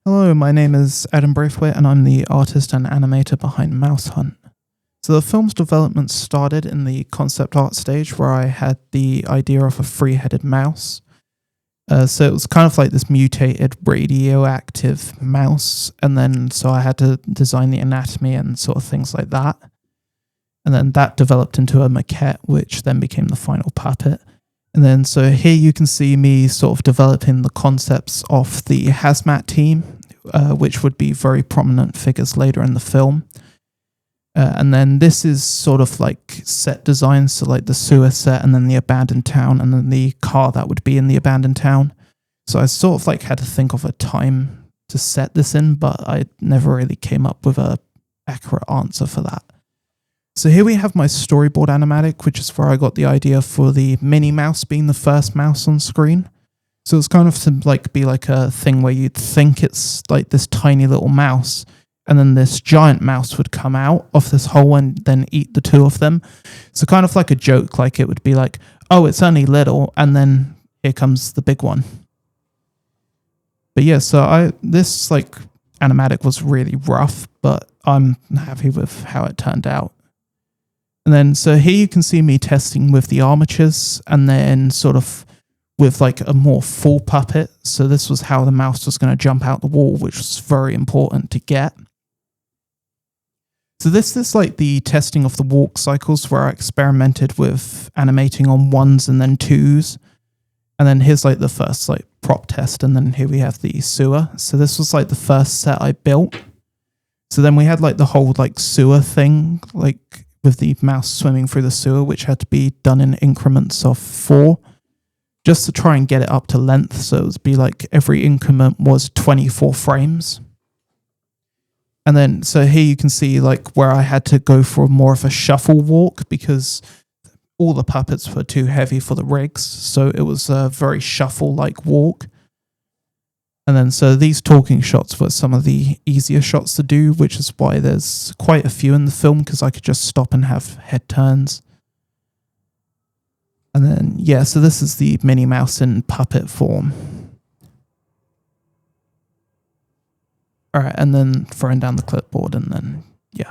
Hello, my name is Adam Braithwaite and I'm the artist and animator behind Mouse Hunt. So the film's development started in the concept art stage where I had the idea of a three-headed mouse. So it was kind of like this mutated radioactive mouse, and then so I had to design the anatomy and sort of things like that. And then that developed into a maquette, which then became the final puppet. And then so here you can see me sort of developing the concepts of the hazmat team, which would be very prominent figures later in the film. And then this is sort of like set design, so like the sewer set and then the abandoned town and then the car that would be in the abandoned town. So I sort of like had to think of a time to set this in, but I never really came up with a accurate answer for that. So here we have my storyboard animatic, which is where I got the idea for the Minnie Mouse being the first mouse on screen. So it's kind of to like be like a thing where you'd think it's like this tiny little mouse, and then this giant mouse would come out of this hole and then eat the two of them. So kind of like a joke, like it would be like, oh, it's only little, and then here comes the big one. But yeah, so this like animatic was really rough, but I'm happy with how it turned out. And then, so here you can see me testing with the armatures and then sort of with like a more full puppet. So this was how the mouse was going to jump out the wall, which was very important to get. So this is like the testing of the walk cycles where I experimented with animating on ones and then twos. And then here's like the first like prop test. And then here we have the sewer. So this was like the first set I built. So then we had like the whole like sewer thing, like with the mouse swimming through the sewer, which had to be done in increments of 4, just to try and get it up to length. So it would be like every increment was 24 frames. And then, so here you can see like where I had to go for more of a shuffle walk because all the puppets were too heavy for the rigs. So it was a very shuffle-like walk. And then, so these talking shots were some of the easier shots to do, which is why there's quite a few in the film, because I could just stop and have head turns. And then, yeah, so this is the Minnie Mouse in puppet form. All right, and then throwing down the clipboard, and then, yeah.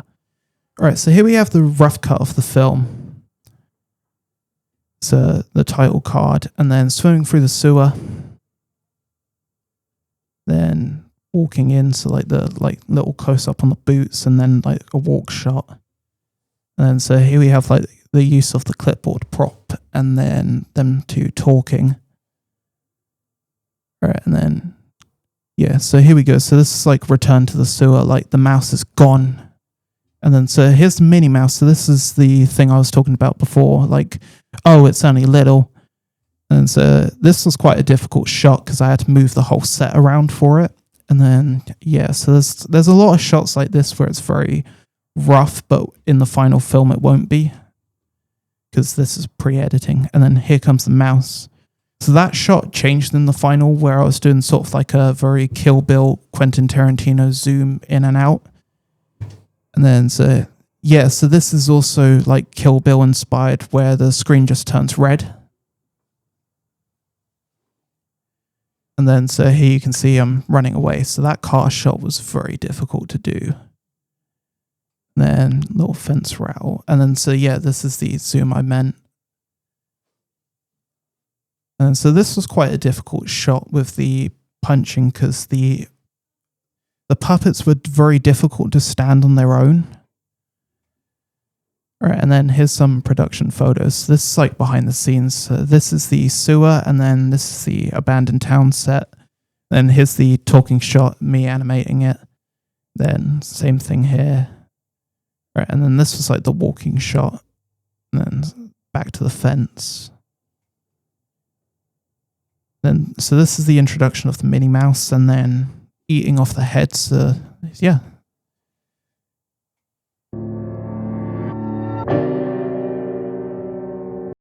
All right, so here we have the rough cut of the film. So the title card, and then swimming through the sewer. Then walking in, so like the like little close up on the boots, and then like a walk shot. And then so here we have like the use of the clipboard prop, and then them two talking. All right, and then yeah, so here we go. So this is like return to the sewer, like the mouse is gone. And then so here's the Minnie Mouse. So this is the thing I was talking about before, like, oh, it's only little. And so this was quite a difficult shot because I had to move the whole set around for it. And then, yeah, so there's a lot of shots like this where it's very rough, but in the final film it won't be because this is pre-editing. And then here comes the mouse. So that shot changed in the final where I was doing sort of like a very Kill Bill, Quentin Tarantino zoom in and out. And then, so, yeah, so this is also like Kill Bill inspired where the screen just turns red. And then, so here you can see I'm running away. So that car shot was very difficult to do. And then little fence rattle. And then, so yeah, this is the zoom I meant. And so this was quite a difficult shot with the punching because the puppets were very difficult to stand on their own. All right, and then here's some production photos. This is like behind the scenes. So this is the sewer, and then this is the abandoned town set. Then here's the talking shot, me animating it. Then same thing here. Right, and then this was like the walking shot. And then back to the fence. Then, so this is the introduction of the Minnie Mouse, and then eating off the heads. Yeah,